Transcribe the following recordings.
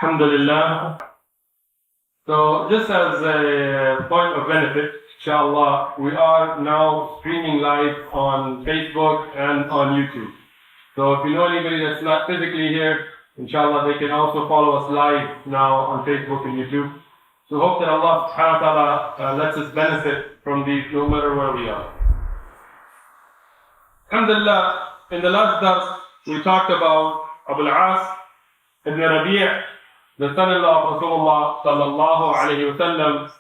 Alhamdulillah. So just as a point of benefit, inshallah, we are now streaming live on Facebook and on YouTube. So if you know anybody that's not physically here, inshallah, they can also follow us live now on Facebook and YouTube. So hope that Allah subhanahu wa ta'ala lets us benefit from these no matter where we are. Alhamdulillah, in the last dars, we talked about Abu al-As ibn Rabi', the son-in-law of Rasulullah sallallahu alayhi wa sallam,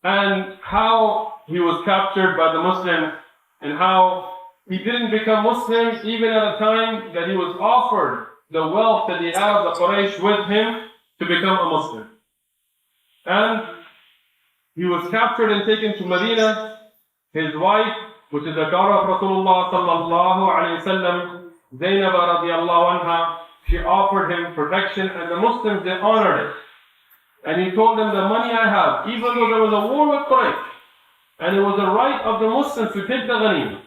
and how he was captured by the Muslims, and how he didn't become Muslim even at a time that he was offered the wealth that he had, the Quraysh, with him to become a Muslim. And he was captured and taken to Medina. His wife, which is the daughter of Rasulullah sallallahu alayhi wa sallam, Zainab radiallahu anha, she offered him protection, and the Muslims, they honored it. And he told them, the money I have, even though there was a war with Quraysh, and it was the right of the Muslims to take the ghanim.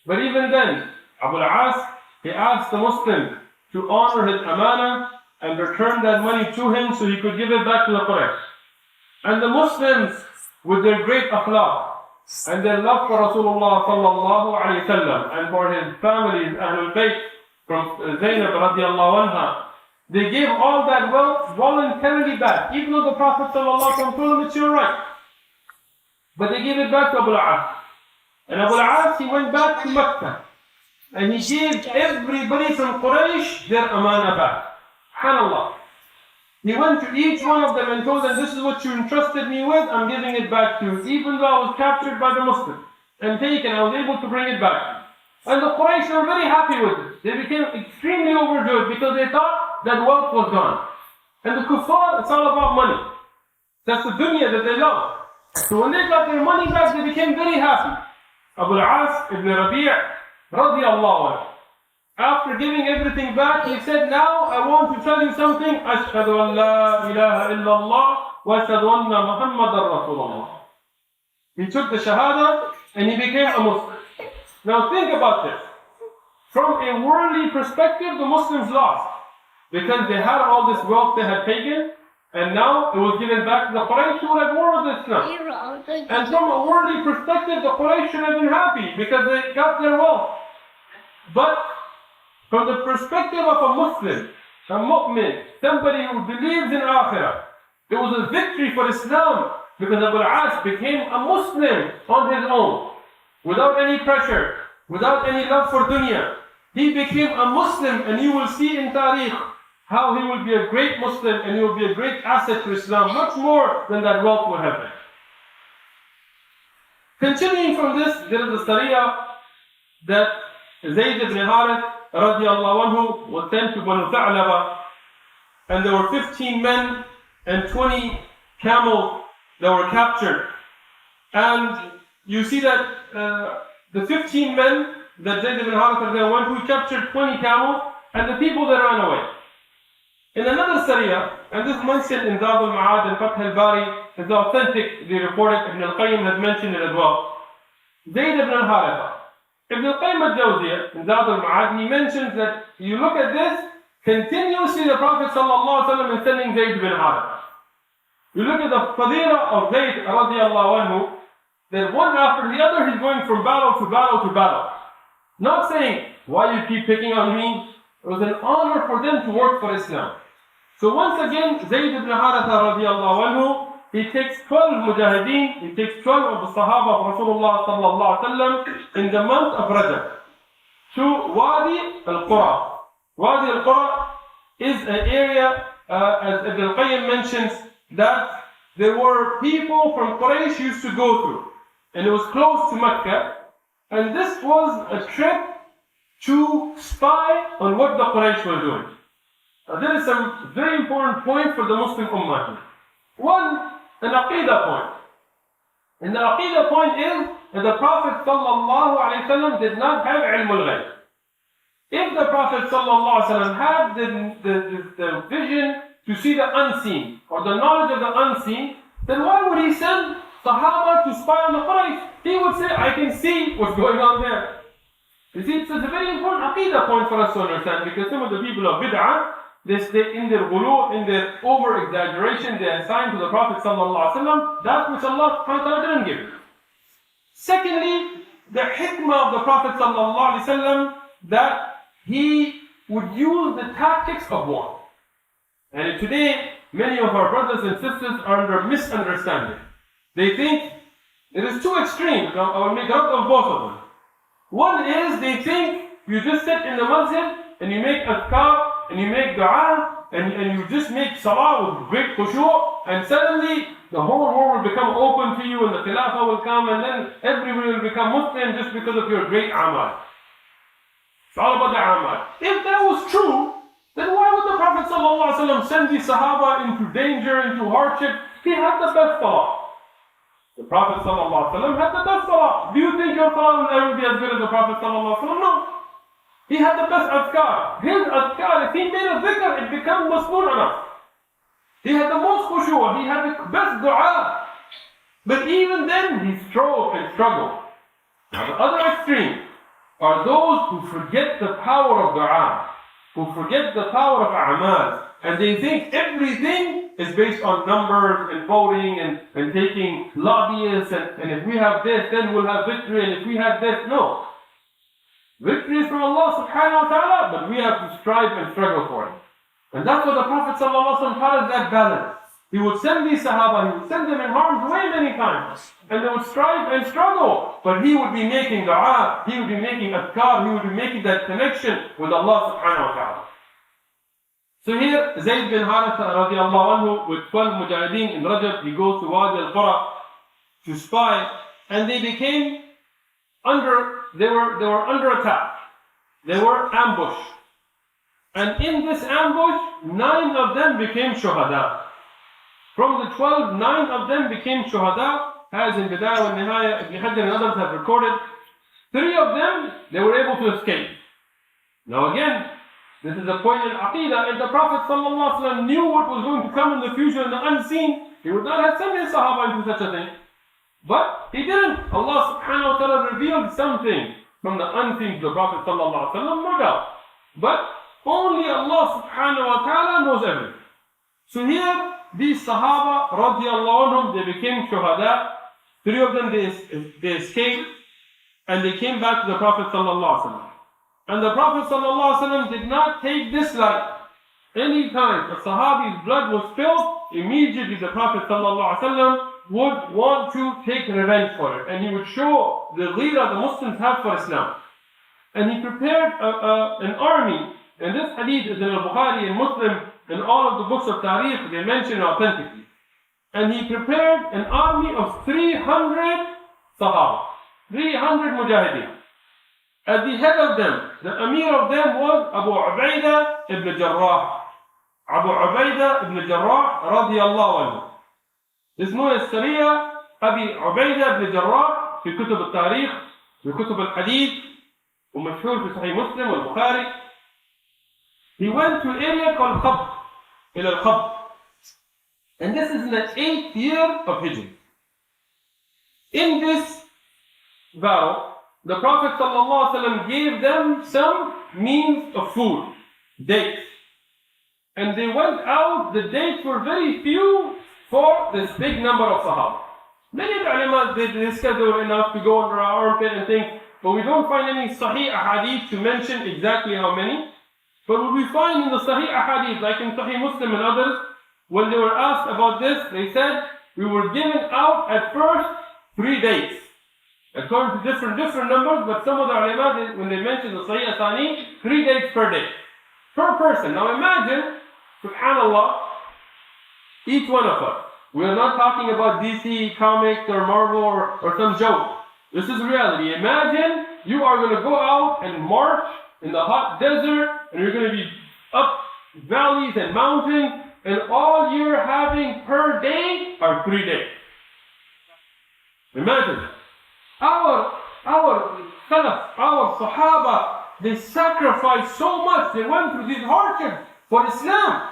But even then, Abu al-As, he asked the Muslims to honor his amana and return that money to him so he could give it back to the Quraysh. And the Muslims, with their great akhlaq, and their love for Rasulullah sallallahu alayhi wa sallam, and for his families, Ahlul Bayt, from Zainab radiallahu anha, they gave all that wealth voluntarily back, even though the Prophet sallallahu alayhi wa sallam told them it's your right. But they gave it back to Abu al-As. And Abu al-As, he went back to Mecca, and he gave everybody from Quraysh their amana back. SubhanAllah. He went to each one of them and told them, this is what you entrusted me with, I'm giving it back to you. Even though I was captured by the Muslims and taken, I was able to bring it back. And the Quraysh were very happy with this. They became extremely overjoyed because they thought that wealth was gone. And the kuffar, it's all about money. That's the dunya that they love. So when they got their money back, they became very happy. Abu al-As ibn Rabi' radiallahu anhu, after giving everything back, he said, now I want to tell you something. Ashhadu an la ilaha illallah wa ashhadu anna Muhammadan Rasulullah. He took the shahada and he became a Muslim. Now think about this. From a worldly perspective, the Muslims lost, because they had all this wealth they had taken, and now it was given back to the Quraysh who had war with Islam. And from a worldly perspective, the Quraysh should have been happy because they got their wealth. But from the perspective of a Muslim, a mu'min, somebody who believes in akhirah, it was a victory for Islam, because Abu al-As became a Muslim on his own, without any pressure, without any love for dunya. He became a Muslim, and you will see in Tariq how he will be a great Muslim and he will be a great asset to Islam, much more than that wealth would have been. Continuing from this, there is a Sariyah that Zayd ibn Harith radiallahu anhu was sent to Banu Mustaliq, and there were 15 men and 20 camels that were captured. And you see that the 15 men that Zayd ibn Harith went, who captured 20 camels, and the people that ran away. In another Sariyah, and this mentioned in Zad al-Ma'ad and Fath al-Bari, is authentic, the reported Ibn al-Qayyim has mentioned it as well. Zayd ibn al-Haritha, Ibn al-Qayyim al-Jawziyah, in Zad al-Ma'ad, he mentions that you look at this, continuously the Prophet ﷺ is sending Zayd ibn Haritha. You look at the fadila of Zayd radiallahu anhu, that one after the other he's going from battle to battle to battle. Not saying, why you keep picking on me? It was an honor for them to work for Islam. So once again, Zayd ibn Haritha radiallahu anhu, he takes 12 mujahideen, he takes 12 of the Sahaba of Rasulullah sallallahu alaihi wasallam in the month of Rajab to Wadi al-Qura. Wadi al-Qura is an area, as Ibn al-Qayyim mentions, that there were people from Quraysh used to go through. And it was close to Mecca. And this was a trip to spy on what the Quraysh were doing. Now, there is some very important point for the Muslim Ummah. One, an aqidah point. And the aqidah point is that the Prophet ﷺ did not have ilm al-ghayb. If the Prophet ﷺ had the vision to see the unseen, or the knowledge of the unseen, then why would he send Sahaba to spy on the Quraysh? He would say, I can see what's going on there. You see, it's a very important aqidah point for us to understand, because some of the people of bid'ah, they stay in their ghulu, in their over-exaggeration, they assign to the Prophet ﷺ that which Allah subhanahu wa ta'ala didn't give. Secondly, the hikmah of the Prophet ﷺ, that he would use the tactics of war. And today, many of our brothers and sisters are under misunderstanding. They think it is too extreme. I will make note of both of them. One is, they think you just sit in the masjid and you make adhkar and you make dua and you just make salah with great khushu', and suddenly the whole world will become open to you and the khilafah will come, and then everybody will become Muslim just because of your great amal. It's all about the amal. If that was true, then why would the Prophet ﷺ send the Sahaba into danger, into hardship? He had the best salah. The Prophet ﷺ had the best salah. Do you think your salah will ever be as good as the Prophet ﷺ? No. He had the best adhkar. His adhkar, if he made a dhikr, it becomes masnoon enough. He had the most khushu', he had the best dua. But even then, he strove and struggled. Now the other extreme are those who forget the power of dua, who forget the power of a'mal, and they think everything is based on numbers and voting and taking lobbyists, and if we have this, then we'll have victory, and if we have this, no. Victory is from Allah subhanahu wa ta'ala, but we have to strive and struggle for it. And that's what the Prophet ﷺ taught us, that balance. He would send these Sahaba, he would send them in harm's way many times, and they would strive and struggle, but he would be making dua, he would be making adhkar, he would be making that connection with Allah subhanahu wa ta'ala. So here, Zayd bin Haritha radiallahu anhu, with 12 mujahideen in Rajab, he goes to Wadi al-Qura to spy, and they became they were under attack. They were ambushed. And in this ambush, 9 of them became shuhada. From the 12, 9 of them became shuhada, as in Bidayah wa Nihaya, Ibn Hajar and others have recorded. 3 of them, they were able to escape. Now again, this is a point in Aqidah. If the Prophet ﷺ knew what was going to come in the future in the unseen, he would not have sent his Sahaba into such a thing. But he didn't. Allah subhanahu wa ta'ala revealed something from the unseen to the Prophet ﷺ, no doubt. But only Allah subhanahu wa ta'ala knows everything. So here, these Sahaba radiallahu anhum, they became shuhada. 3 of them, they escaped, and they came back to the Prophet sallallahu alaihi wasallam. And the Prophet sallallahu alaihi wasallam did not take this light. Any time a Sahabi's blood was spilled, immediately the Prophet sallallahu alaihi wasallam would want to take revenge for it, and he would show the ghira the Muslims have for Islam. And he prepared an army, and this hadith is in al-Bukhari and Muslim, and all of the books of Tariq, they mention authentically. And he prepared an army of 300 Sahaba, 300 Mujahideen. At the head of them, the Amir of them was Abu Ubaidah ibn Jarrah. Abu Ubaidah ibn Jarrah radiyallahu anhu. اسمه السرية أبي عبيدة بن جراح في كتب التاريخ في كتب الحديث ومشهور في صحيح مسلم والبخاري. He went to an area called 𝐶َبْ, إلى الخب. And this is in the 8th year of Hijrah. In this battle, the Prophet ﷺ gave them some means of food, dates. And they went out, the dates were very few for this big number of Sahaba. Many of the ulama, they discuss they were enough to go under our armpit and things, but we don't find any Sahih ahadith to mention exactly how many. But what we find in the Sahih ahadith, like in Sahih Muslim and others, when they were asked about this, they said, we were given out at first 3 dates. According to different numbers, but some of the ulama, when they mention the Sahih Asani, 3 dates per day. Per person. Now imagine, subhanallah, each one of us. We are not talking about DC comics or Marvel or some joke. This is reality. Imagine you are going to go out and march in the hot desert, and you're going to be up valleys and mountains, and all you're having per day are 3 days. Imagine. Our Salaf, our Sahaba, they sacrificed so much. They went through these hardships for Islam.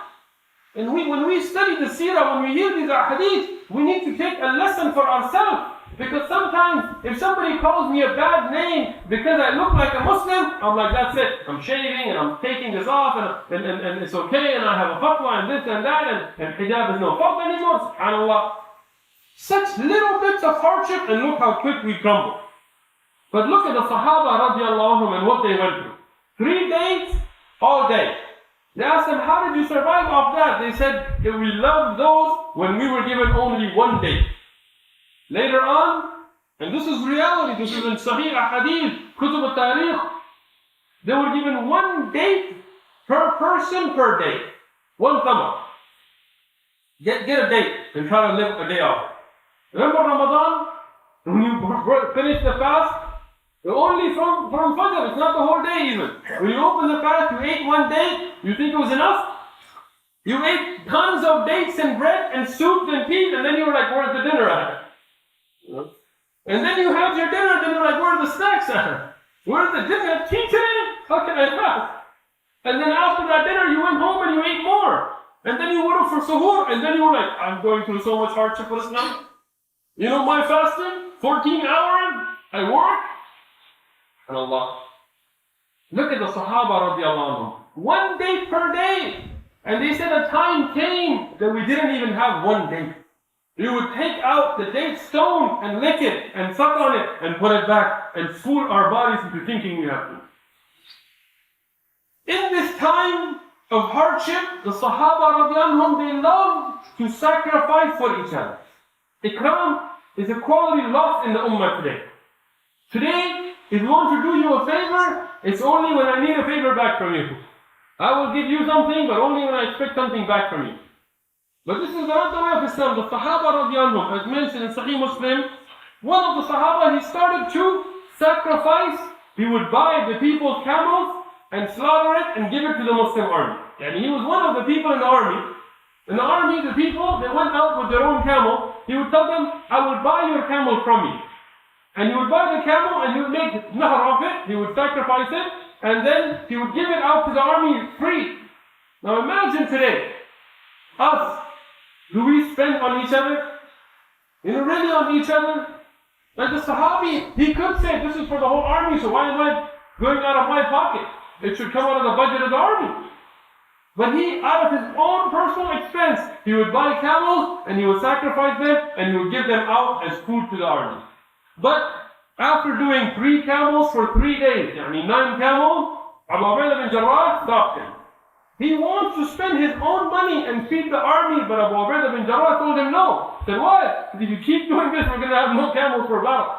And when we study the Seerah, when we hear these hadith, we need to take a lesson for ourselves. Because sometimes if somebody calls me a bad name because I look like a Muslim, I'm like, that's it. I'm shaving and I'm taking this off and it's okay and I have a fatwa and this and that and hijab is no fault anymore. SubhanAllah. Such little bits of hardship and look how quick we crumble. But look at the Sahaba radiallahu anhum and what they went through. 3 days, all day. They asked them, how did you survive off that? They said, we loved those when we were given only 1 day. Later on, and this is reality, this is in Sahih Hadith, Kutub al-Tariq, they were given 1 date per person per day. 1 summer. Get a date and try to live a day off. Remember Ramadan? When you finish the fast, only from Fajr, it's not the whole day even. When you open the fast, you ate 1 day, you think it was enough? You ate tons of dates and bread and soup and peas, and then you were like, where's the dinner at? And then you have your dinner, then you're like, where are the snacks at? Where's the dinner? Tea today? How can I fast? And then after that dinner, you went home and you ate more. And then you went up for suhoor, and then you were like, I'm going through so much hardship for this now. You know my fasting? 14 hours, I work. And Allah. Look at the Sahaba radiallahu anhum. 1 day per day. And they said a time came that we didn't even have 1 day. We would take out the date stone and lick it and suck on it and put it back and fool our bodies into thinking we have to. In this time of hardship, the Sahaba radiallahu anhum, they loved to sacrifice for each other. Ikram is a quality lost in the ummah today. Today, if you want to do you a favor, it's only when I need a favor back from you. I will give you something, but only when I expect something back from you. But this is not the way of Islam. The Sahaba radiallahu anhum, as mentioned in Sahih Muslim, one of the Sahaba, he started to sacrifice. He would buy the people's camels and slaughter it and give it to the Muslim army. And he was one of the people in the army. In the army, the people, they went out with their own camel. He would tell them, I will buy your camel from you. And he would buy the camel and he would make nahr of it. He would sacrifice it. And then he would give it out to the army free. Now imagine today, us, do we spend on each other? Really on each other? Like the Sahabi, he could say, this is for the whole army, so why am I going out of my pocket? It should come out of the budget of the army. But he, out of his own personal expense, he would buy camels and he would sacrifice them and he would give them out as food to the army. But after doing 3 camels for 3 days, 9 camels, Abu Ubaidah bin Jarrah stopped him. He wants to spend his own money and feed the army, but Abu Ubaidah bin Jarrah told him no. He said, why? If you keep doing this, we're going to have no camels for battle.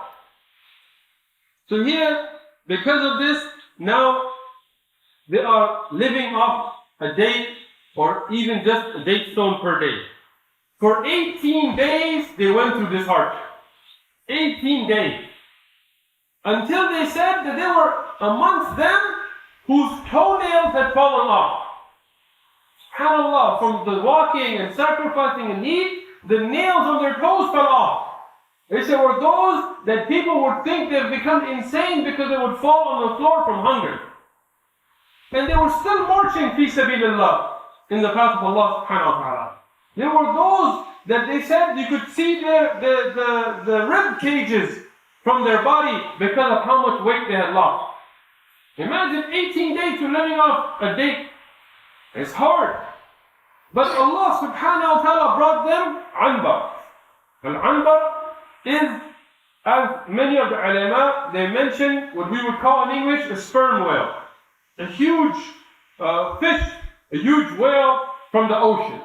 So here, because of this, now they are living off a date or even just a date stone per day. For 18 days, they went through this hardship. 18 days. Until they said that there were amongst them whose toenails had fallen off. SubhanAllah, from the walking and sacrificing and need, the nails on their toes fell off. They said were those that people would think they've become insane because they would fall on the floor from hunger. And they were still marching fi sabilillah in the path of Allah subhanahu wa ta'ala. There were those that they said you could see the rib cages from their body because of how much weight they had lost. Imagine 18 days to living off a day. It's hard. But Allah subhanahu wa ta'ala brought them anbar. Al-anbar is, as many of the ulama, they mention what we would call in English a sperm whale. A huge fish, a huge whale from the ocean.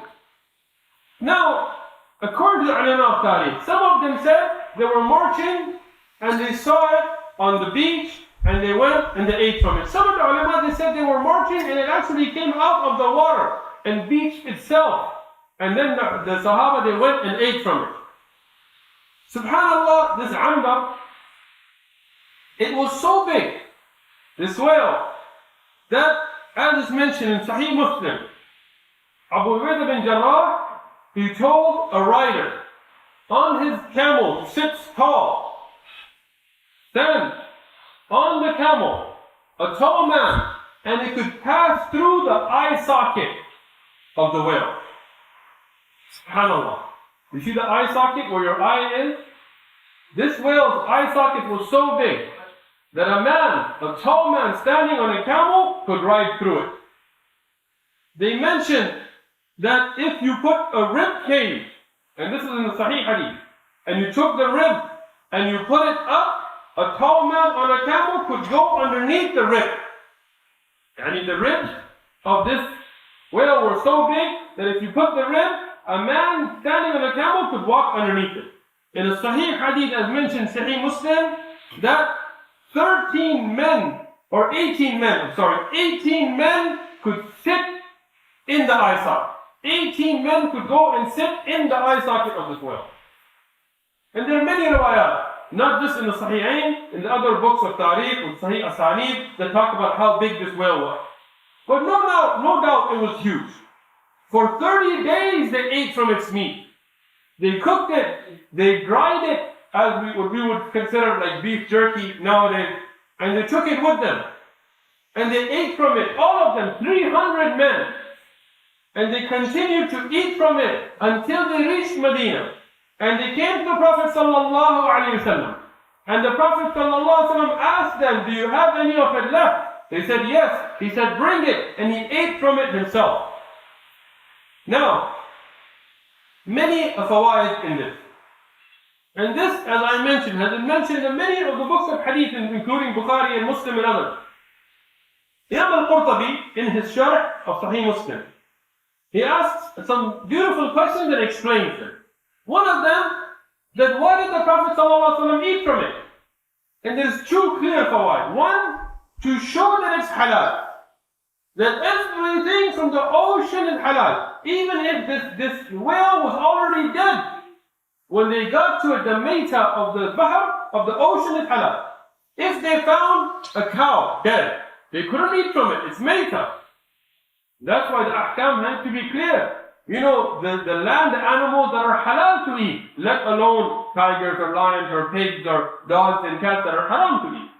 Now, according to the ulama of Tariq, some of them said they were marching and they saw it on the beach and they went and they ate from it. Some of the ulama, they said they were marching and it actually came out of the water and beached itself. And then the Sahaba, they went and ate from it. SubhanAllah, this ambar, it was so big, this whale, that, as is mentioned in Sahih Muslim, Abu Ubaidah bin Jarrah, he told a rider on his camel, sits tall, stand on the camel, a tall man, and he could pass through the eye socket of the whale. SubhanAllah. You see the eye socket where your eye is? This whale's eye socket was so big that a tall man standing on a camel could ride through it. They mentioned that if you put a rib cage, and this is in the Sahih Hadith, and you took the rib and you put it up, a tall man on a camel could go underneath the rib. And the ribs of this whale were so big that if you put the rib, a man standing on a camel could walk underneath it. In a Sahih Hadith, as mentioned, Sahih Muslim, that 18 men could sit in the eye socket. 18 men could go and sit in the eye socket of this whale. And there are many riwayat, not just in the Sahihain, in the other books of Tariq and Sahih Asanid, that talk about how big this whale was. But no doubt it was huge. For 30 days they ate from its meat. They cooked it, they dried it, as what we would consider like beef jerky nowadays, and they took it with them. And they ate from it, all of them, 300 men. And they continued to eat from it until they reached Medina. And they came to the Prophet sallallahu alaihi wasallam. And the Prophet sallallahu alaihi wasallam asked them, do you have any of it left? They said, yes. He said, bring it. And he ate from it himself. Now, many fawaid in this. And this, as I mentioned, has been mentioned in many of the books of hadith, including Bukhari and Muslim and others. Imam al-Qurtubi, in his sharh of Sahih Muslim, he asks some beautiful questions and explains them. One of them, that why did the Prophet ﷺ eat from it? And there's two clear fawaid. One, to show that it's halal. That everything from the ocean is halal. Even if this whale was already dead. When they got to it, the meta of the bahr, of the ocean is halal. If they found a cow dead, they couldn't eat from it. It's meta. That's why the ahkam had to be clear. You know, the land animals that are halal to eat, let alone tigers or lions or pigs or dogs and cats that are haram to eat.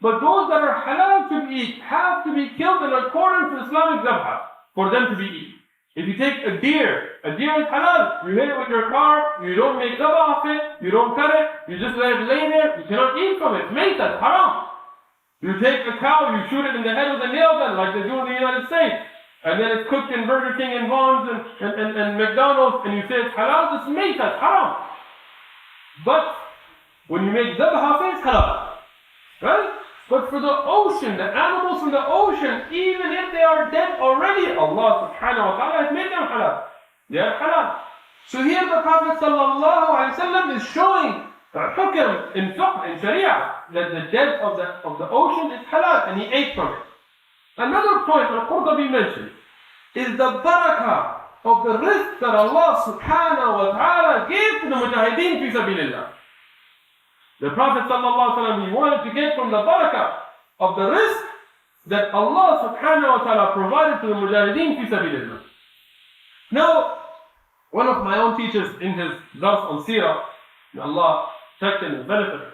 But those that are halal to eat have to be killed in accordance with Islamic zabha for them to be eaten. If you take a deer is halal. You hit it with your car, you don't make zabha of it, you don't cut it, you just let it lay there, you cannot eat from it. It's mayta, it's haram. You take a cow, you shoot it in the head with a nail gun like they do in the United States. And then it's cooked in Burger King and Vons and McDonald's, and you say it's halal, it's mayta, it's haram. But when you make zabha, it's halal. Right? But for the ocean, the animals from the ocean, even if they are dead already, Allah subhanahu wa ta'ala has made them halal. They are halal. So here the Prophet sallallahu alaihi wasallam is showing the hukm in fiqh, in sharia, that the dead of the ocean is halal, and he ate from it. Another point that Qurtubi mentioned is the barakah of the rizq that Allah subhanahu wa ta'ala gave to the mujahideen fi sabilillah. The Prophet ﷺ, he wanted to get from the barakah of the rizq that Allah subhanahu wa ta'ala provided to the mujahideen fi sabilillah. Now, one of my own teachers in his dars on Seerat, may Allah protect him and benefit,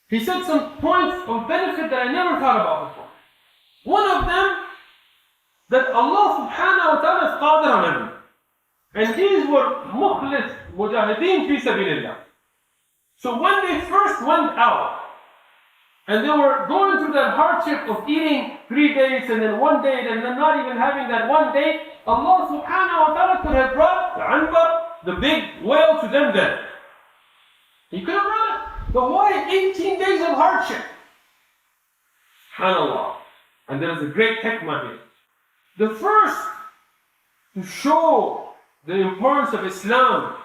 he said some points of benefit that I never thought about before. One of them, that Allah subhanahu wa ta'ala is qadir on everything. And these were mukhlis mujahideen fi sabilillah. So when they first went out, and they were going through that hardship of eating 3 days and then 1 day and then not even having that 1 day, Allah subhanahu wa ta'ala could have brought the anbar, the big whale, to them then. He could have brought it. But why 18 days of hardship? SubhanAllah. And there is a great hikmah here. The first, to show the importance of Islam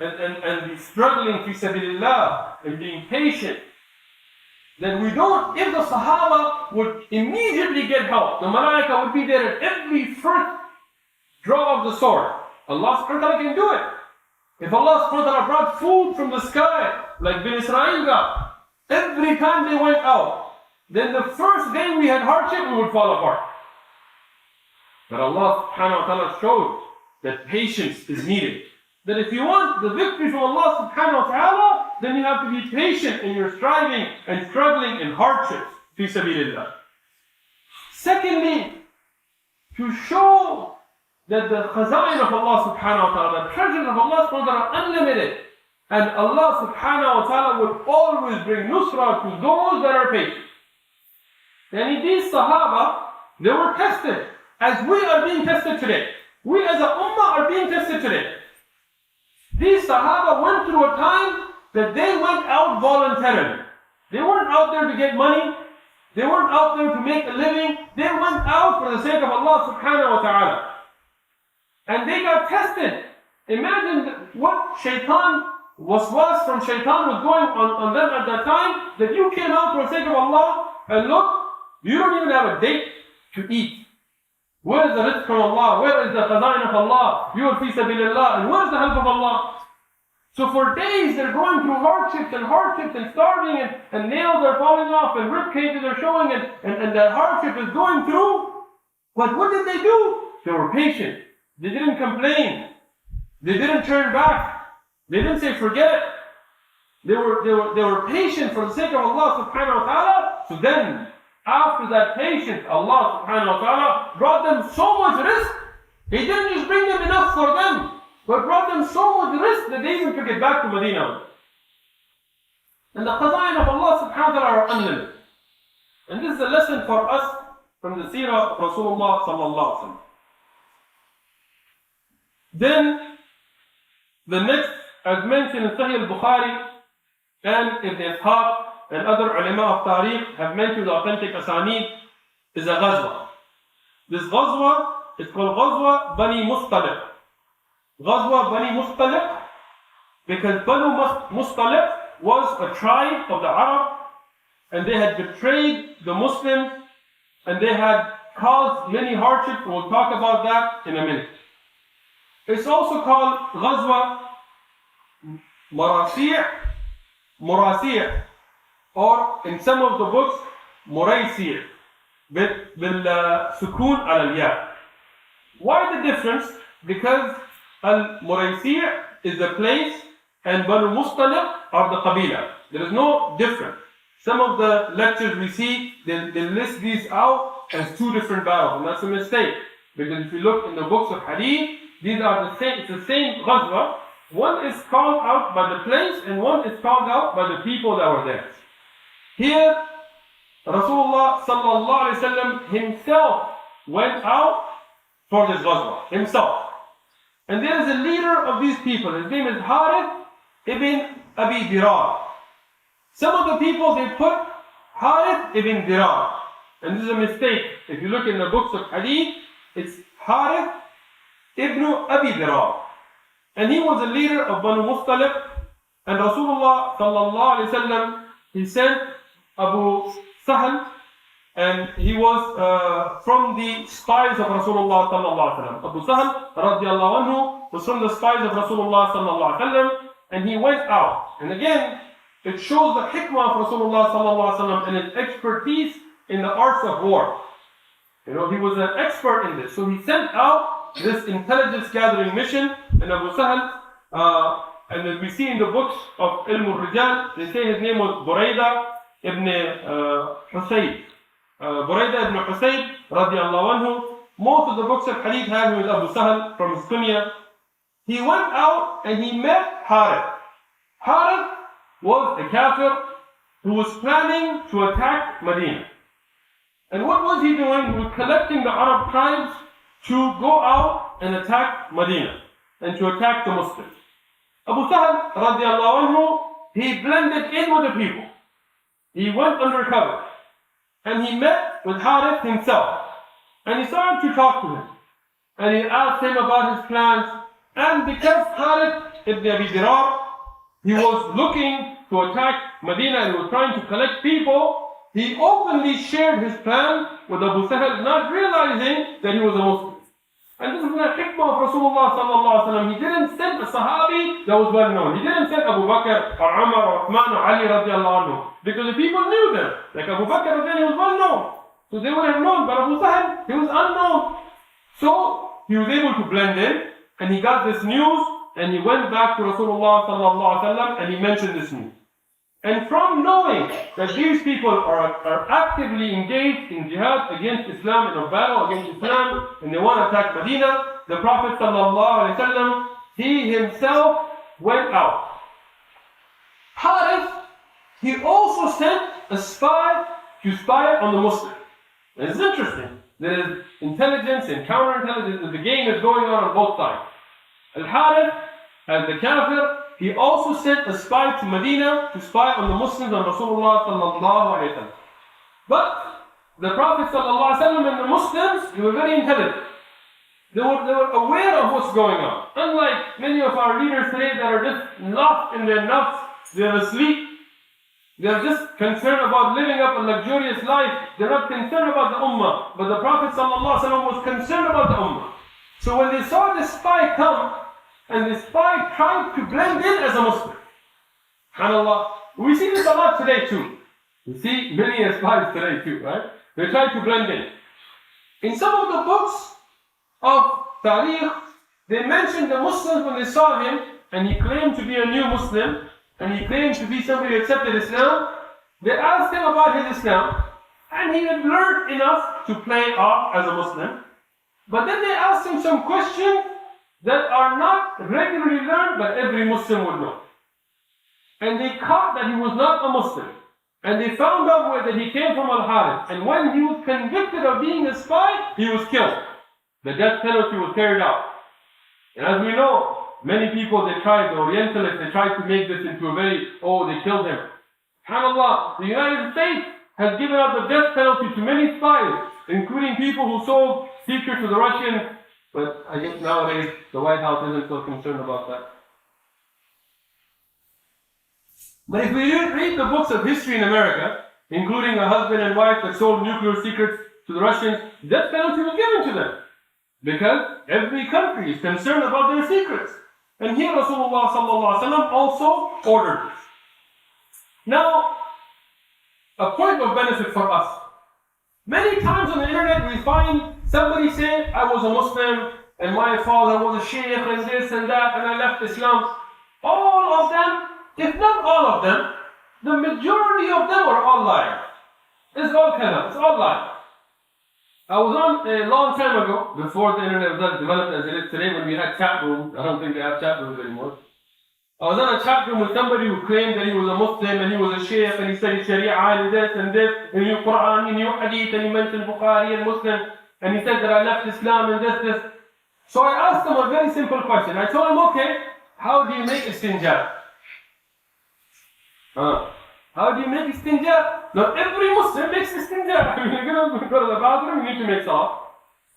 and the struggling fi sabilillah and being patient, that we don't, if the Sahaba would immediately get help, the Malaika would be there at every first draw of the sword. Allah subhanahu wa ta'ala can do it. If Allah subhanahu wa ta'ala brought food from the sky, like Bin Israel got, every time they went out, then the first day we had hardship, we would fall apart. But Allah subhanahu wa ta'ala showed that patience is needed. That if you want the victory from Allah subhanahu wa ta'ala, then you have to be patient in your striving and struggling in hardships. Fi sabilillah. Secondly, to show that the khaza'in of Allah subhanahu wa ta'ala, the treasures of Allah subhanahu wa ta'ala are unlimited. And Allah subhanahu wa ta'ala will always bring nusra to those that are patient. And these Sahaba, they were tested as we are being tested today. We as a ummah are being tested today. These Sahaba went through a time that they went out voluntarily. They weren't out there to get money. They weren't out there to make a living. They went out for the sake of Allah subhanahu wa ta'ala. And they got tested. Imagine what shaitan, waswas from shaitan was going on them at that time, that you came out for the sake of Allah, and look, you don't even have a date to eat. Where is the rizq from Allah? Where is the �ك𝐨𝐮𝐬𝐿 of Allah? You are fi sabilillah, and where is the help of Allah? So for days they're going through hardships and starving, and nails are falling off, and rib cages are showing, and that hardship is going through. But what did they do? They were patient. They didn't complain. They didn't turn back. They didn't say forget it. They were patient for the sake of Allah subhanahu wa ta'ala. So then, after that patience, Allah subhanahu wa ta'ala brought them so much risk. He didn't just bring them enough for them, but brought them so much risk that they even took it back to Medina. And the �ك𝐨 of Allah subhanahu wa ta'ala are unlimited. And this is a lesson for us from the Seerat of Rasulullah sallallahu alaihi wasallam. Then, the next, as mentioned in Sahih al-Bukhari and Ibn Ishaq and other ulama of Tariq have mentioned the authentic asanid, is a ghazwa. This ghazwa is called ghazwa Banu Mustaliq. Ghazwa Banu Mustaliq, because Banu Mustaliq was a tribe of the Arab, and they had betrayed the Muslims, and they had caused many hardships. We'll talk about that in a minute. It's also called ghazwa Murasi', or in some of the books, Muraysi', بالسكون على الياء. Why the difference? Because al-Muraysi' is the place, and Banu Mustaliq are the qabila. There is no difference. Some of the lectures we see, they list these out as two different battles, and that's a mistake. Because if you look in the books of hadith, these are the same, it's the same ghazwa. One is called out by the place, and one is called out by the people that were there. Here, Rasulullah sallallahu alaihi wasallam himself went out for this ghazwa, himself. And there is a leader of these people. His name is Harith ibn Abi Dirar. Some of the people, they put Harith ibn Dirar. And this is a mistake. If you look in the books of hadith, it's Harith ibn Abi Dirar. And he was a leader of Banu Mustaliq. And Rasulullah sallallahu alaihi wasallam, he sent Abu Sahl, and he was from the spies of Rasulullah sallallahu alaihi wasallam. Abu Sahl radiallahu anhu was from the spies of Rasulullah sallallahu alaihi wasallam, and he went out. And again, it shows the hikmah of Rasulullah sallallahu alaihi wasallam and his expertise in the arts of war. You know, he was an expert in this. So he sent out this intelligence gathering mission, and Abu Sahl, and as we see in the books of Ilm al-Rijal, they say his name was Burayda ibn Husayd. Burayda ibn Husayd radiallahu anhu. Most of the books of hadith have him with Abu Sahl from his kunya. He went out and he met Harith. Harith was a kafir who was planning to attack Medina. And what was he doing? He was collecting the Arab tribes to go out and attack Medina and to attack the Muslims. Abu Sahl radiallahu anhu, he blended in with the people. He went undercover and he met with Harith himself, and he started to talk to him, and he asked him about his plans. And because Harith ibn Abi Dirar, he was looking to attack Medina and he was trying to collect people, he openly shared his plan with Abu Sahl, not realizing that he was a Muslim. And this is the hikmah of Rasulullah sallallahu alaihi wasallam. He didn't send a Sahabi that was well known. He didn't send Abu Bakr or Umar or Uthman or Ali radiallahu anhu, because the people knew them. Like Abu Bakr was well known, so they would have known. But Abu Sahl, he was unknown. So he was able to blend in, and he got this news, and he went back to Rasulullah sallallahu alaihi wasallam, and he mentioned this news. And from knowing that these people are actively engaged in jihad against Islam, in a battle against Islam, and they want to attack Medina, the Prophet sallallahu alaihi wasallam, he himself went out. Harith, he also sent a spy to spy on the Muslims. And it's interesting. There is intelligence and counterintelligence. The game is going on both sides. Al-Harith, as the Kafir, he also sent a spy to Medina to spy on the Muslims and Rasulullah sallallahu alayhi wa sallam. But the Prophet sallallahu alayhi wa sallam and the Muslims, they were very intelligent. They were aware of what's going on. Unlike many of our leaders today that are just lost in their nafs, they're asleep. They're just concerned about living up a luxurious life. They're not concerned about the ummah. But the Prophet ﷺ was concerned about the ummah. So when they saw this spy come, and the spy tried to blend in as a Muslim. SubhanAllah. We see this a lot today too. We see many spies today too, right? They try to blend in. In some of the books of Tariq, they mentioned the Muslims when they saw him, and he claimed to be a new Muslim, and he claimed to be somebody who accepted Islam. They asked him about his Islam, and he had learned enough to play off as a Muslim. But then they asked him some questions that are not regularly learned, but every Muslim would know. And they caught that he was not a Muslim. And they found out that he came from Al-Harith. And when he was convicted of being a spy, he was killed. The death penalty was carried out. And as we know, many people, the Orientalists, they tried to make this into a very, they killed him. SubhanAllah, the United States has given out the death penalty to many spies, including people who sold secrets to the Russians. But I guess nowadays, the White House isn't so concerned about that. But if we read the books of history in America, including a husband and wife that sold nuclear secrets to the Russians, death penalty was given to them. Because every country is concerned about their secrets. And here Rasulullah sallallahu alaihi wasallam also ordered this. Now, a point of benefit for us. Many times on the internet we find somebody say, I was a Muslim, and my father was a sheikh, and this and that, and I left Islam. All of them, if not all of them, the majority of them are all liars. It's all kadhab, it's all lies. I was on a long time ago, before the internet was developed as it is today, when we had chat rooms. I don't think they have chat rooms anymore. I was on a chat room with somebody who claimed that he was a Muslim and he was a sheikh and he studied Sharia and this and this, and he knew Quran, he knew Hadith, and he mentioned Bukhari and Muslim, and he said that I left Islam and this. So I asked him a very simple question. I told him, okay, how do you make istinja? How do you make istinja? Now every Muslim makes istinja. You're going to go to the bathroom, you need to make salah.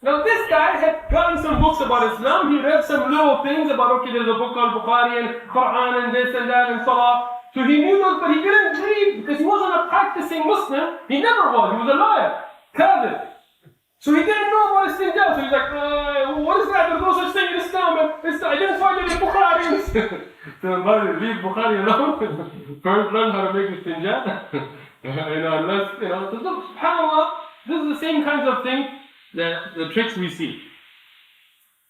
Now this guy had gotten some books about Islam. He read some little things about, okay, there's a book called Bukhari and Quran and this and that and salah. So he knew those, but he didn't read because he wasn't a practicing Muslim. He never was. He was a liar. �كاذب. So he didn't know about istinja. So he's like, what is that? There's no such thing in Islam. I didn't find it in Bukhari. So leave Bukhari alone. First learn how to make istinja. Unless, so subhanAllah, this is the same kinds of things, the tricks we see.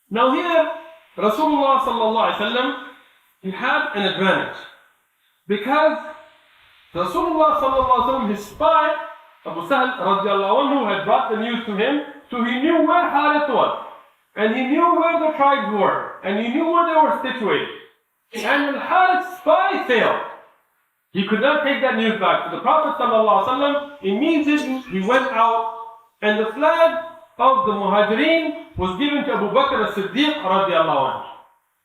Now here, Rasulullah sallallahu alaihi wasallam, he had an advantage. Because Rasulullah sallallahu alaihi wasallam, his spy, Abu Sahl radiallahu anhu, had brought the news to him, so he knew where Harith was. And he knew where the tribes were. And he knew where they were situated. And Al-Harith's spy failed. He could not take that news back. So the Prophet ﷺ, immediately he went out, and the flag of the Muhajirin was given to Abu Bakr as-Siddiq radiallahu anhu.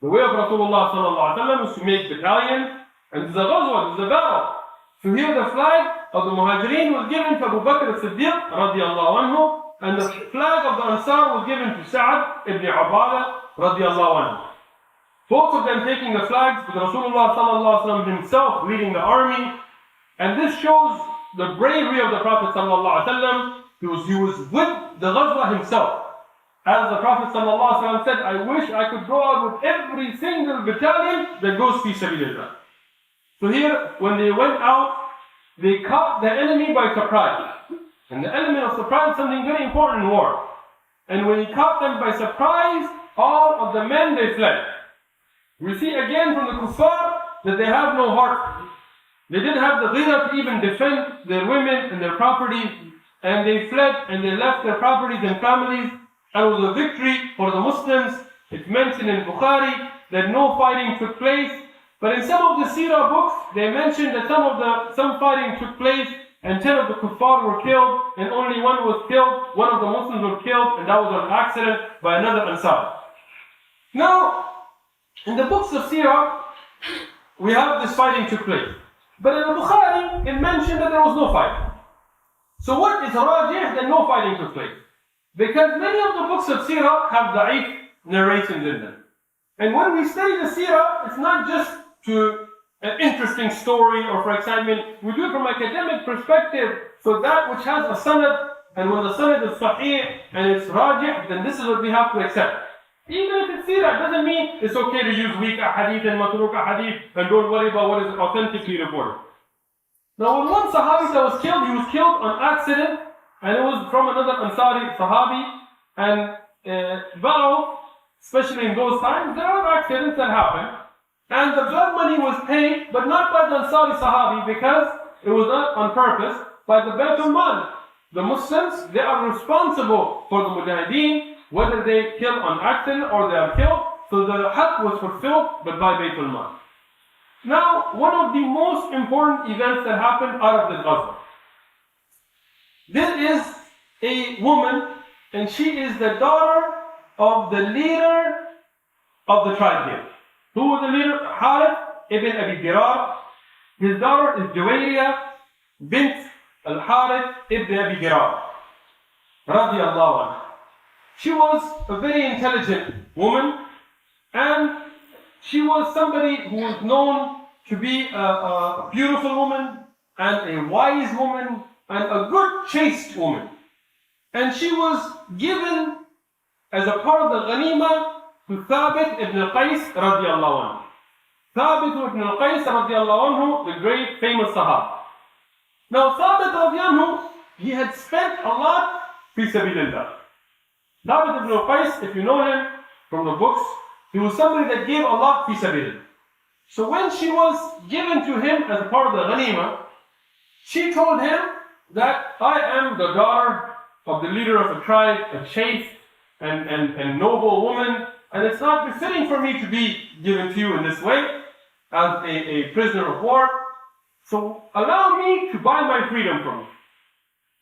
The way of Rasulullah ﷺ is to make battalions, and there's a ghazwa, there's a battle. So here the flag of the Muhajirin was given to Abu Bakr as-Siddiq radiallahu anhu, and the flag of the Ansar was given to Sa'ad ibn Ubadah radiallahu anhu. Both of them taking the flags, with Rasulullah sallallahu alaihi wasallam himself leading the army. And this shows the bravery of the Prophet sallallahu alaihi wasallam. He was with the ghazwa himself. As the Prophet sallallahu alaihi wasallam said, I wish I could go out with every single battalion that goes fi sabilillah. So here, when they went out, they caught the enemy by surprise. And the element of surprise is something very important in war. And when he caught them by surprise, all of the men, they fled. We see again from the kuffar that they have no heart. They didn't have the ghira to even defend their women and their property, and they fled and they left their properties and families. And it was a victory for the Muslims. It's mentioned in Bukhari that no fighting took place But in some of the Seerah books, they mentioned that some fighting took place and 10 of the kuffar were killed and only one was killed. One of the Muslims was killed and that was an accident by another Ansar. Now, in the books of Seerah, we have this fighting took place. But in al-Bukhari, it mentioned that there was no fighting. So what is rajih that no fighting took place? Because many of the books of Seerah have da'if narrations in them. And when we study the Seerah, it's not just to an interesting story or for excitement. We do it from an academic perspective. So that which has a sanad, and when the sanad is sahih and it's rajih, then this is what we have to accept. Even if it's Seerah, it doesn't mean it's okay to use weak hadith and matruk hadith and don't worry about what is authentically reported. Now, when one Sahabi that was killed on accident, and it was from another Ansari Sahabi, and Ba'u, especially in those times, there are accidents that happen, and the blood money was paid, but not by the Ansari Sahabi, because it was not on purpose, by the Baytul Mal. The Muslims, they are responsible for the Mujahideen, whether they kill on accident or they are killed, so the haqq was fulfilled, but by Baytul Mal. Now, one of the most important events that happened out of this Ghazwa. There is a woman, and she is the daughter of the leader of the tribe here. Who was the leader? Harith ibn Abi Dirar. His daughter is Juwayriya bint al-Harith ibn Abi Dirar. Radiallahu anha. She was a very intelligent woman, and she was somebody who was known to be a beautiful woman and a wise woman and a good chaste woman. And she was given as a part of the ghanima to Thabit ibn al-Qais radiallahu anhu. Thabit ibn al-Qais radiallahu anhu, the great famous Sahaba. Now Thabit radiallahu anhu, he had spent a lot fi sabilillah. Thabit ibn al-Qais, if you know him from the books, he was somebody that gave a lot fi sabilillah. So when she was given to him as a part of the ghanima, she told him that I am the daughter of the leader of a tribe, a chaste and noble woman, and it's not befitting for me to be given to you in this way as a prisoner of war. So allow me to buy my freedom from you.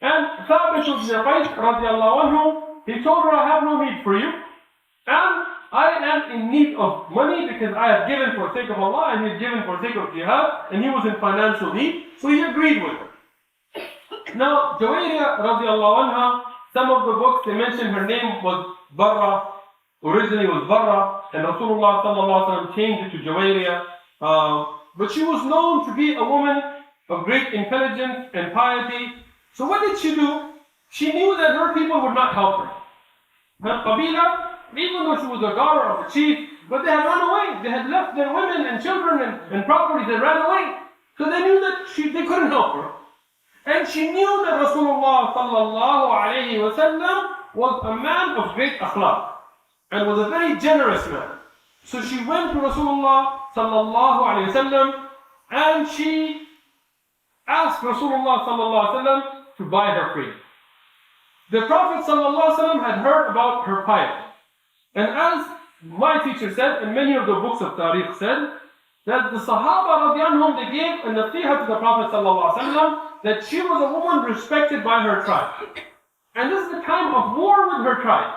And Thabit ibn Qais radiallahu anhu, he told her, I have no need for you, and I am in need of money because I have given for the sake of Allah and he had given for the sake of jihad, and he was in financial need, so he agreed with her. Now, Juwayriya radiallahu anha, some of the books they mention her name was Barra, originally was Barra, and Rasulullah sallallahu alaihi wasallam changed it to Juwayriya. But she was known to be a woman of great intelligence and piety. So what did she do? She knew that her people would not help her. Her Qabila, even though she was the daughter of a chief, but they had run away. They had left their women and children and properties and ran away. So they knew that they couldn't help her. And she knew that Rasulullah sallallahu alayhi wa sallam was a man of great akhlaq and was a very generous man. So she went to Rasulullah sallallahu alayhi wa sallam and she asked Rasulullah sallallahu alayhi wa sallam to buy her free. The Prophet sallallahu alayhi wa sallam had heard about her piety. And as my teacher said, and many of the books of Tariq said, that the Sahaba radiallahu anhum, they gave a nasiha to the Prophet sallallahu alaihi wasallam that she was a woman respected by her tribe. And this is the time of war with her tribe.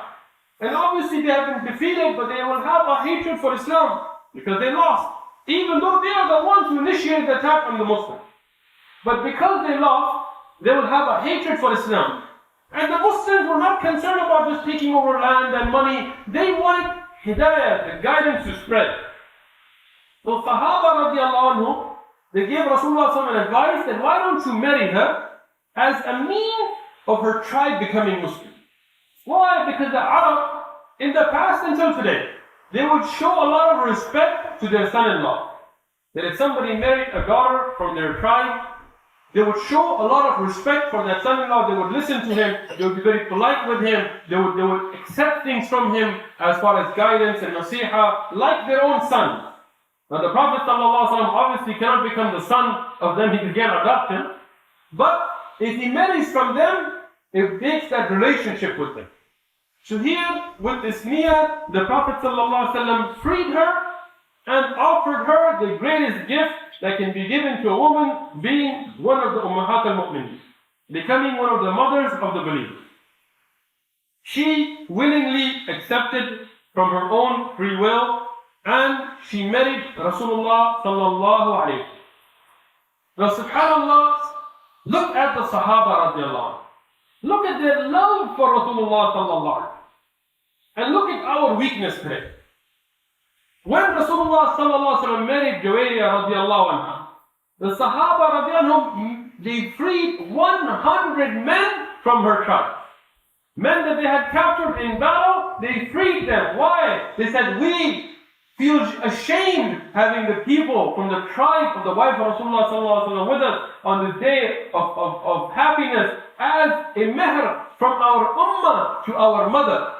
And obviously they have been defeated, but they will have a hatred for Islam because they lost. Even though they are the ones who initiated the attack on the Muslims. But because they lost, they will have a hatred for Islam. And the Muslims were not concerned about just taking over land and money. They wanted hidayah, the guidance to spread. So Sahaba radiallahu anhu, they gave Rasulullah some advice that why don't you marry her as a means of her tribe becoming Muslim. Why? Because the Arab, in the past until today, they would show a lot of respect to their son-in-law. That if somebody married a daughter from their tribe, they would show a lot of respect for that son-in-law. They would listen to him. They would be very polite with him. They would accept things from him as far as guidance and nasiha, like their own son. Now the Prophet ﷺ obviously cannot become the son of them. He began adoption. But if he marries from them, it takes that relationship with them. So here, with this niyyah, the Prophet ﷺ freed her and offered her the greatest gift that can be given to a woman, being one of the Ummahat al-Mu'minin, becoming one of the mothers of the believers. She willingly accepted from her own free will, and she married Rasulullah sallallahu alayhi. Now subhanallah, look at the Sahaba radiallahu anhu. Look at their love for Rasulullah sallallahu alayhi. And look at our weakness today. When Rasulullah sallallahu alayhi wa married Juwayriya radiallahu anha, the Sahaba radiallahu anhum, they freed 100 men from her tribe. Men that they had captured in battle, they freed them. Why? They said, we feel ashamed having the people from the tribe of the wife of Rasulullah sallallahu alaihi wasallam with us on this day of happiness as a mehr from our ummah to our mother.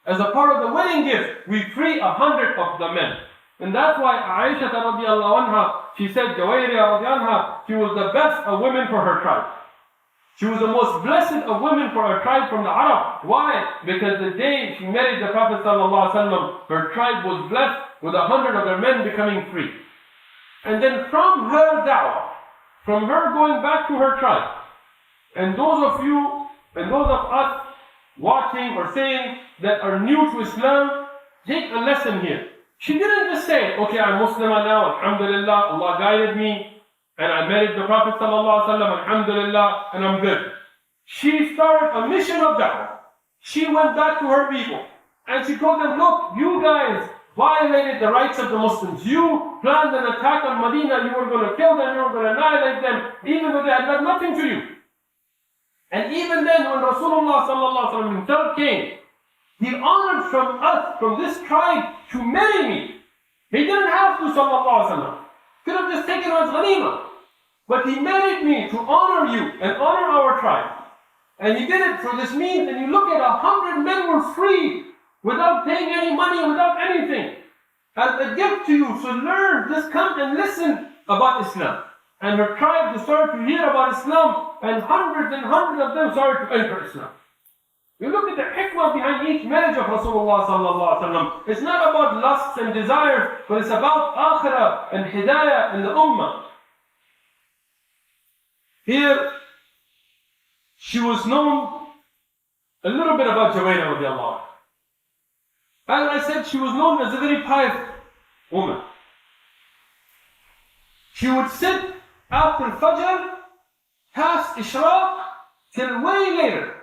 As a part of the wedding gift, we free 100 of the men. And that's why Aisha radiallahu anha, she said, Juwayriya radiallahu anha, she was the best of women for her tribe. She was the most blessed of women for her tribe from the Arab. Why? Because the day she married the Prophet ﷺ, her tribe was blessed with 100 of their men becoming free. And then from her da'wah, from her going back to her tribe, and those of you, and those of us watching or saying that are new to Islam, take a lesson here. She didn't just say, okay, I'm Muslimah now, alhamdulillah, Allah guided me, and I married the Prophet ﷺ, alhamdulillah, and I'm good. She started a mission of da'wah. She went back to her people, and she told them, look, you guys violated the rights of the Muslims. You planned an attack on Medina, you were going to kill them, you were going to annihilate them, even though they had done nothing to you. And even then, when Rasulullah ﷺ himself came, he honored from us, from this tribe, to marry me. He didn't have to, sallallahu alaihi wasallam. Could have just taken on ghanima. But he married me to honor you and honor our tribe. And he did it for this means, and you look at 100 men were free without paying any money, without anything. As a gift to you, so learn, just come and listen about Islam. And her tribe started to hear about Islam, and hundreds of them started to enter Islam. You look at the hikmah behind each marriage of Rasulullah sallallahu alaihi wasallam. It's not about lusts and desires, but it's about akhirah and hidayah and the ummah. Here, she was known a little bit about Juwayriya radiallahu anha. As I said, she was known as a very pious woman. She would sit after Fajr, past Ishraq, till way later.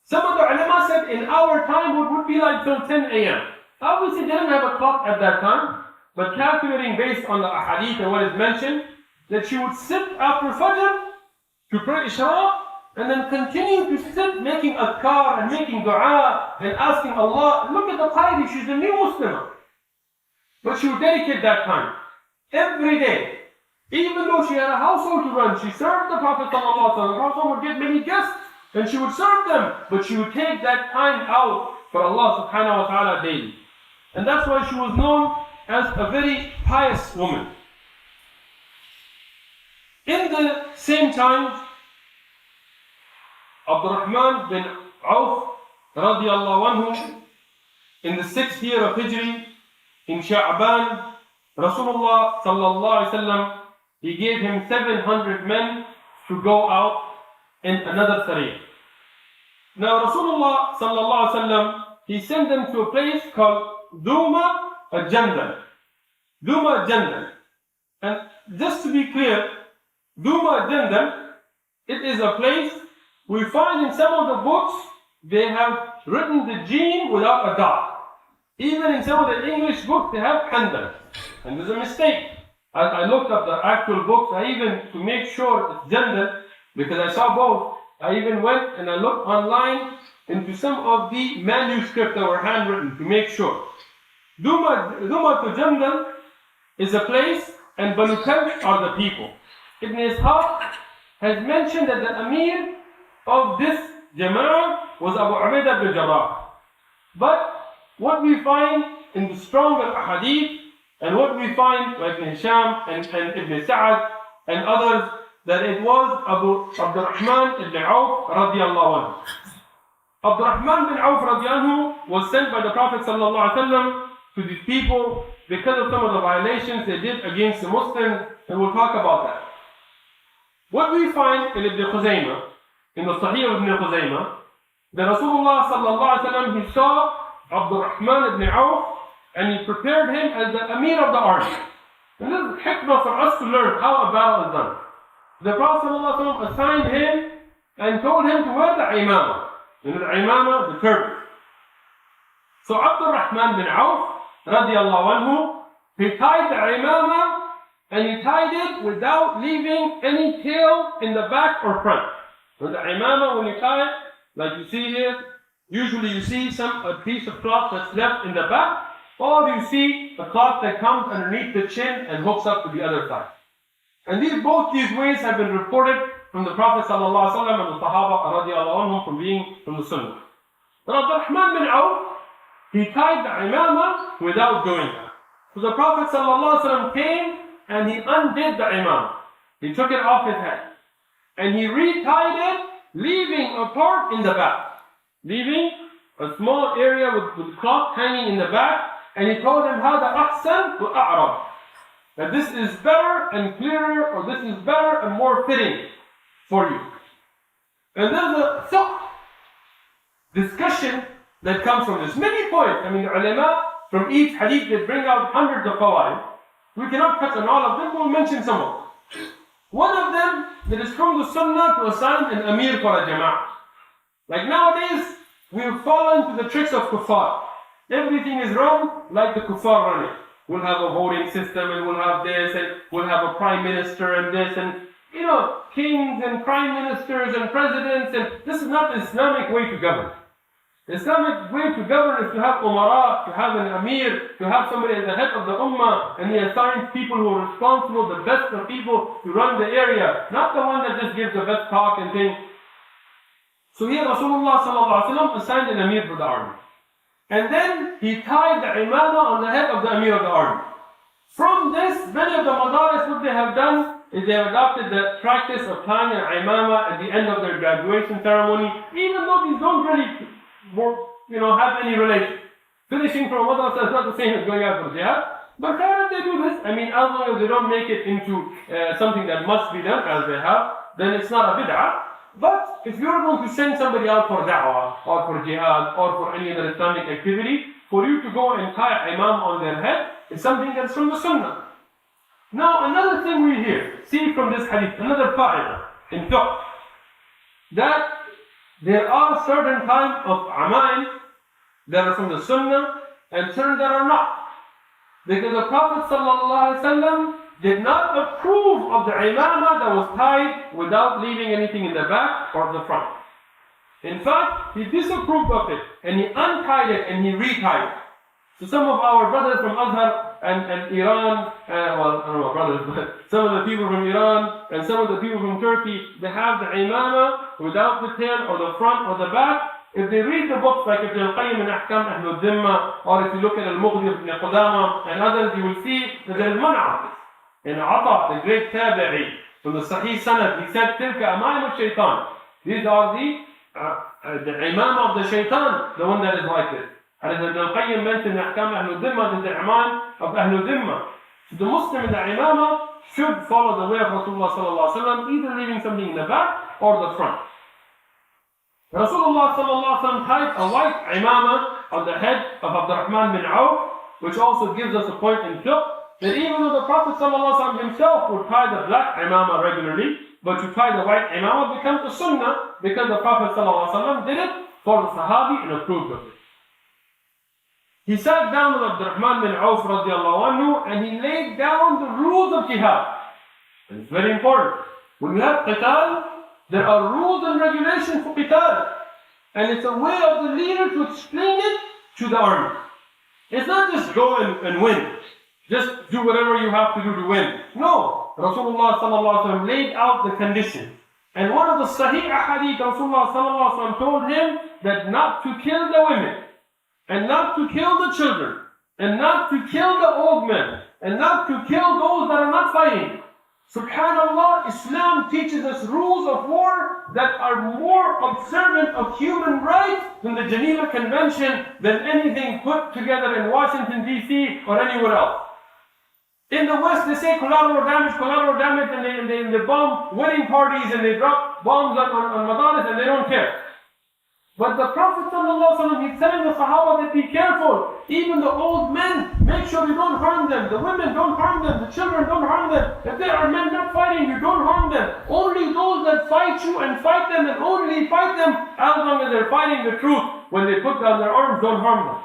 Some of the ulama said in our time it would be like till 10 a.m. Obviously they didn't have a clock at that time, but calculating based on the ahadith and what is mentioned, that she would sit after Fajr to pray Ishraq, and then continue to sit making adhkar and making dua and asking Allah. Look at the piety, she's a new Muslim. But she would dedicate that time every day. Even though she had a household to run, she served the Prophet ﷺ. The Prophet would get many guests, and she would serve them, but she would take that time out for Allah subhanahu wa ta'ala daily. And that's why she was known as a very pious woman. In the same time, Abdurrahman bin Auf radiallahu anhu, in the 6th year of Hijri, in Sha'ban, Rasulullah sallallahu alaihi wasallam, he gave him 700 men to go out in another sariyah. Now Rasulullah sallallahu alaihi wasallam, he sent them to a place called 𝐬𝐭𝐚𝐲. 𝐬𝐭𝐚𝐲. And just to be clear, 𝐬𝐭𝐚𝐲, it is a place we find in some of the books, they have written the jeen without a dot. Even in some of the English books, they have ḥandal. And there's a mistake. As I looked up the actual books, I even, to make sure it's Jandal, because I saw both, I even went and I looked online into some of the manuscripts that were handwritten to make sure. 𝐬𝐭𝐚𝐲 is a place, and Banu Mustaliq are the people. Ibn Ishaq has mentioned that the Amir of this Jama'ah was Abu Ubaidah bin Jarrah. But what we find in the stronger ahadith, and what we find like in Hisham and Ibn Sa'ad and others, that it was Abu Abdurrahman ibn Auf radiallahu anhu. Abdurrahman bin Auf radiallahu anhu was sent by the Prophet sallallahu alaihi wasallam to these people because of some of the violations they did against the Muslims, and we'll talk about that. What we find in Ibn Khuzaymah, in the Sahih of Ibn Khuzaymah, that Rasulullah sallallahu alaihi wasallam, he saw Abdurrahman ibn Auf, and he prepared him as the Amir of the army. And this is hikmah for us to learn how a battle is done. The Prophet sallallahu alaihi wasallam assigned him and told him to wear the imamah. And the imamah, the turban. So Abdurrahman bin Auf, radiallahu anhu, he tied the imamah, and he tied it without leaving any tail in the back or front. So the imamah, when you tie it, like you see here, usually you see a piece of cloth that's left in the back, or you see a cloth that comes underneath the chin and hooks up to the other side. And both these ways have been reported from the Prophet sallallahu alaihi wasallam and the Sahaba radiallahu anhum from the Sunnah. But Abdurrahman bin Auf, he tied the imamah without doing that. So the Prophet sallallahu alaihi wasallam came and he undid the imamah. He took it off his head. And he retied it, leaving a part in the back. Leaving a small area with cloth hanging in the back. And he told him, هذا أحسن وأعرب. That this is better and clearer, or this is better and more fitting for you. And there's a discussion that comes from this. Many points. I mean, the ulama from each hadith, they bring out hundreds of qawaid. We cannot touch on all of them, we'll mention some of them. One of them, that is from the sunnah to assign an amir for a jama'ah. Like nowadays, we've fallen to the tricks of kuffar. Everything is run like the kuffar run it. We'll have a voting system, and we'll have this, and we'll have a prime minister and this, and kings and prime ministers and presidents, and this is not the Islamic way to govern. The Islamic way to govern is to have umara, to have an amir, to have somebody at the head of the ummah, and he assigns people who are responsible, the best of people, to run the area, not the one that just gives the best talk and things. So here Rasulullah sallallahu alaihi wasallam assigned an amir for the army. And then he tied the imamah on the head of the amir of the army. From this, many of the madaris, what they have done is they have adopted the practice of tying an imamah at the end of their graduation ceremony, even though these don't really have any relation. Finishing from madrasa is not the same as going out for jihad. But how do they do this? I mean, as long as they don't make it into something that must be done, as they have, then it's not a bid'ah. But if you're going to send somebody out for da'wah, or for jihad, or for any other Islamic activity, for you to go and tie imam on their head is something that's from the sunnah. Now, another thing we see from this hadith, another fa'idah in fiqh, that there are certain types of ama'in that are from the sunnah and certain that are not. Because the Prophet ﷺ did not approve of the imamah that was tied without leaving anything in the back or the front. In fact, he disapproved of it, and he untied it and he retied it. So some of our brothers from Azhar and Iran, I don't know brothers, but some of the people from Iran and some of the people from Turkey, they have the imamah without the tail or the front or the back. If they read the books like 𝐷 𝐿 or if you look at al-Mughni ibn Qudama and others, you will see that there is man'ah. And Atha, the great tabi'i, from the Sahih Sanad, he said, تِلْكَ أَمَائِمُ الشَّيْطَانِ. These are the imam of the shaitan, the one that is like this. And as Ibn al-Qayyim mentioned, أحكام أهل الذمة, the imam of أهل الذمة. So the Muslim in the imamah should follow the way of Rasulullah sallallahu alaihi wasallam, either leaving something in the back or the front. Rasulullah sallallahu alaihi wasallam tied a white imamah on the head of Abdurrahman bin Auf, which also gives us a point in fiqh, that even though the Prophet ﷺ himself would tie the black imamah regularly, but to tie the white imamah becomes a sunnah because the Prophet ﷺ did it for the Sahabi and approved of it. He sat down with Abdurrahman bin Auf radiallahu anhu and he laid down the rules of jihad. And it's very important. When you have qital, there are rules and regulations for qital. And it's a way of the leader to explain it to the army. It's not just go and win. Just do whatever you have to do to win. No. Rasulullah sallallahu alaihi wasallam laid out the conditions. And one of the Sahih ahadith, Rasulullah sallallahu alaihi wasallam told him that not to kill the women, and not to kill the children, and not to kill the old men, and not to kill those that are not fighting. Subhanallah, Islam teaches us rules of war that are more observant of human rights than the Geneva Convention, than anything put together in Washington, D.C. or anywhere else. In the West, they say collateral damage, and they bomb wedding parties and they drop bombs on madaris and they don't care. But the Prophet ﷺ, he's telling the Sahaba that be careful. Even the old men, make sure you don't harm them. The women, don't harm them. The children, don't harm them. If there are men not fighting you, don't harm them. Only those that fight you and fight them, and only fight them as long as they're fighting the truth. When they put down their arms, don't harm them.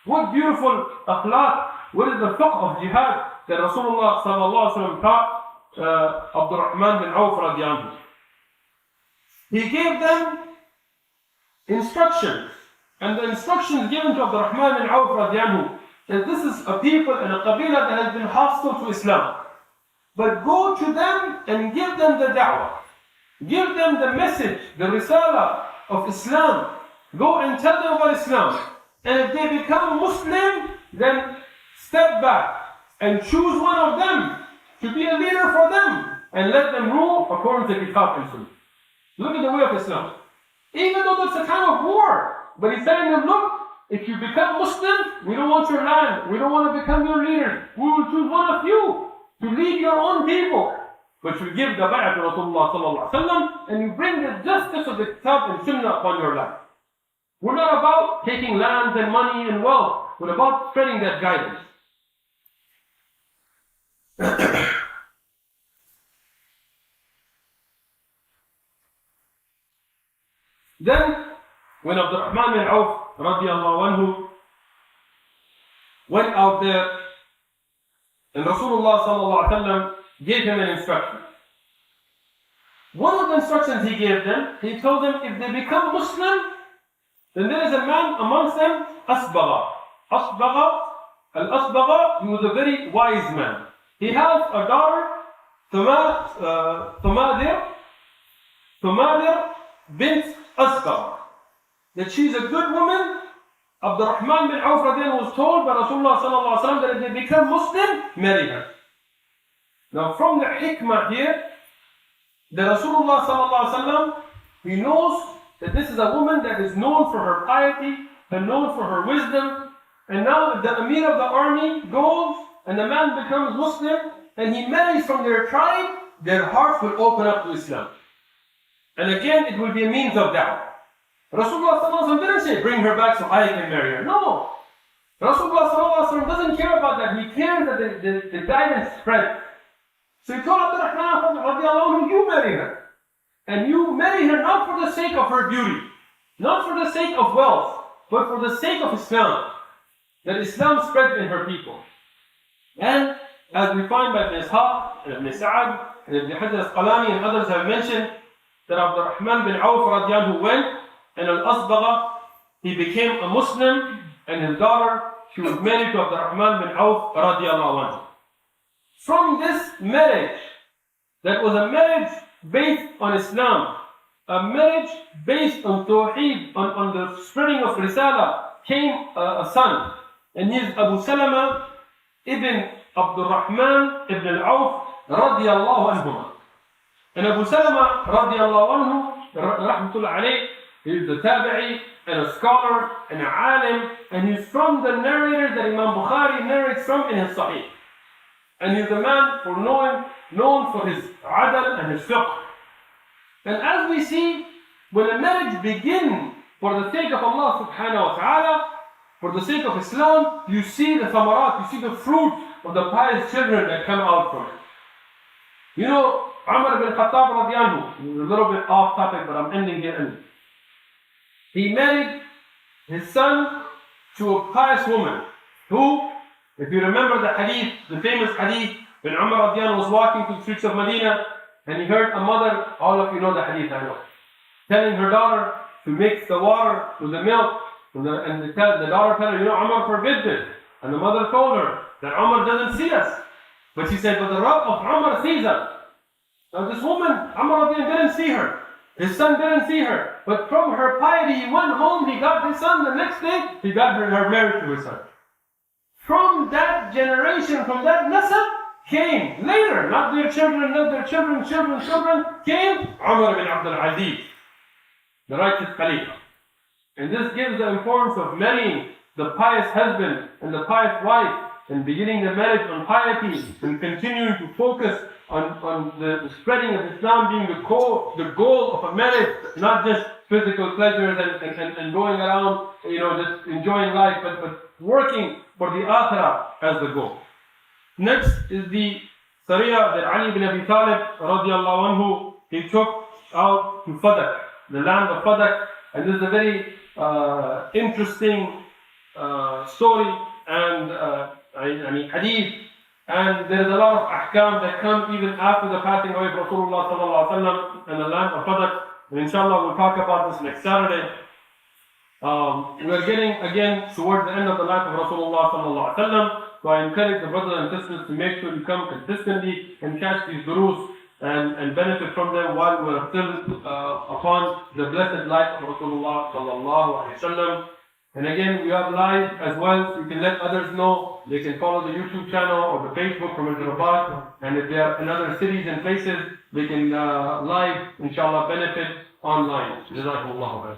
What beautiful akhlaq. What is the fiqh of jihad that Rasulullah ﷺ taught Abdurrahman bin Auf radiallahu anhu? He gave them instructions, and the instructions given to Abdurrahman bin Auf radiallahu anhu is, this is a people and a qabila that has been hostile to Islam, but go to them and give them the da'wah, give them the message, the risala of Islam, go and tell them about Islam, and if they become Muslim, then step back and choose one of them to be a leader for them and let them rule according to Kitab and Sunnah. Look at the way of Islam. Even though it's a time of war, but he's telling them, look, if you become Muslim, we don't want your land, we don't want to become your leaders, we will choose one of you to lead your own people. But you give the bay'ah to Rasulullah sallallahu alaihi wasallam, and you bring the justice of the Kitab and Sunnah upon your life. We're not about taking lands and money and wealth, we're about spreading that guidance. Then, when Abdurrahman bin Auf radiallahu anhu went out there, and Rasulullah sallallahu alaihi wasallam gave him an instruction. One of the instructions he gave them, he told them, if they become Muslim, then there is a man amongst them, Asbagha. Al-Asbagha, he was a very wise man. He has a daughter, Thumadir bint Asbagha. That she's a good woman. Abdurrahman bin Auf was told by Rasulullah sallallahu alaihi wasallam that if they become Muslim, marry her. Now from the hikmah here, the Rasulullah sallallahu alaihi wasallam, he knows that this is a woman that is known for her piety and known for her wisdom. And now if the Amir of the army goes and the man becomes Muslim and he marries from their tribe, their hearts will open up to Islam. And again, it will be a means of da'wah. Rasulullah didn't say, bring her back so I can marry her. No. Rasulullah doesn't care about that. He cares that the guidance spreads. So he told Abdurrahman, you marry her. And you marry her not for the sake of her beauty, not for the sake of wealth, but for the sake of Islam. That Islam spreads in her people. And as we find by Ibn Ishaq, and Ibn Sa'ad, and Ibn Hajar al-Asqalani and others have mentioned, that Abdurrahman bin Auf radiallahu went, and Al-Asbagha, he became a Muslim, and his daughter, she was married to Abdurrahman bin Auf radiallahu anhu. From this marriage, that was a marriage based on Islam, a marriage based on Tawheed, on the spreading of Risala, came a son, and he is Abu Salama ibn Abdurrahman ibn al-Auf radiallahu anhu. And Abu Salama radiallahu anhu, rahmatullah alayh, he is a tabi'i and a scholar and a alim, and he's from the narrators that Imam Bukhari narrates from in his Sahih. And he's a man known for his adal and his fiqh. And as we see, when a marriage begins for the sake of Allah subhanahu wa ta'ala, for the sake of Islam, you see the thamarat, you see the fruit of the pious children that come out from it. You know, Umar bin Khattab radiallahu anhu, a little bit off topic, but I'm ending here. He married his son to a pious woman who, if you remember the hadith, the famous hadith, when Umar radiallahu was walking through the streets of Medina and he heard a mother, all of you know the hadith, I know, telling her daughter to mix the water with the milk, and the daughter told her, you know, Umar forbids it. And the mother told her that Umar doesn't see us. But she said, but the Rabb of Umar sees us. Now this woman, Umar didn't see her. His son didn't see her. But from her piety, he went home, he got his son. The next day, he got her married to his son. From that generation, from that nasab, came later, not their children, not their children, children, came Umar ibn Abdul Aziz, the righteous Khalifa. And this gives the importance of marrying the pious husband and the pious wife, and beginning the marriage on piety, and continuing to focus on the spreading of Islam being the goal of a marriage, not just physical pleasures and going around, just enjoying life, but working for the akhirah as the goal. Next is the Sariyah that Ali ibn Abi Talib radiallahu anhu, he took out to Fadak, the land of Fadak, and this is a very interesting story and hadith, and there is a lot of ahkam that come even after the passing away of Rasulullah sallallahu alaihi wasallam and the land of Fadak, and inshallah we'll talk about this next Saturday. We are getting again towards the end of the life of Rasulullah sallallahu alaihi wasallam, so I encourage the brothers and sisters to make sure you come consistently and catch these durus and benefit from them while we are still upon the blessed life of Rasulullah sallallahu alaihi wasallam. And again, we have live as well, so you can let others know. They can follow the YouTube channel or the Facebook from Hyderabad. And if they are in other cities and places, they can live, inshallah, benefit online. Jazakumullahu khair.